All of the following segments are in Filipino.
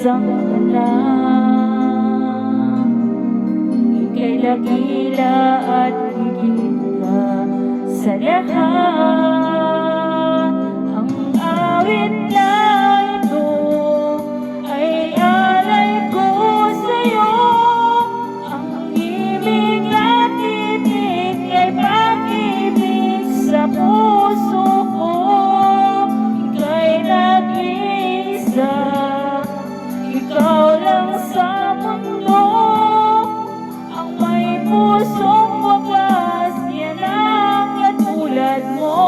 isang anak. Ika'y dakila at higit ka sa lahat. Ang awit na ito ay alay ko sa'yo. Ang ibig at titig ay pag-ibig sa puso ko. Ika'y nag-iisa, ikaw lang sa mundo. Ang may pusong wagas, yan ang katulad mo.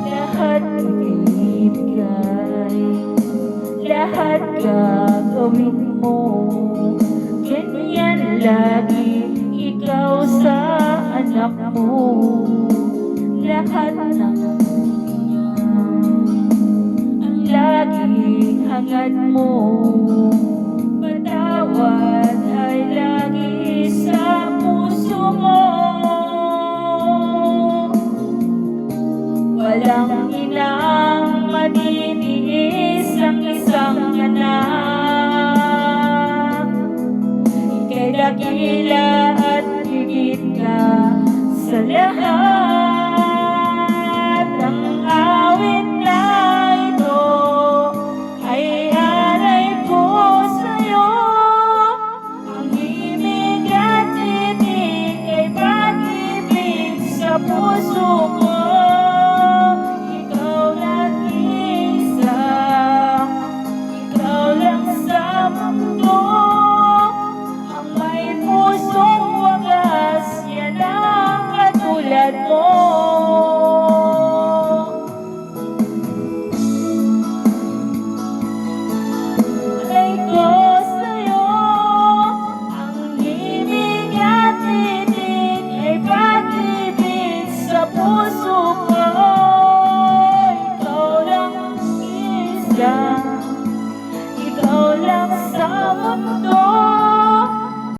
Lahat ibigay, lahat gagawin mo. Ganyan lagi ikaw sa anak mo. Lahat ng ang lagi hangad mo. Patawad ay lagi sa puso mo. Walang inang matitiis ang isang anak. Ika'y dakila at higit ka sa lahat.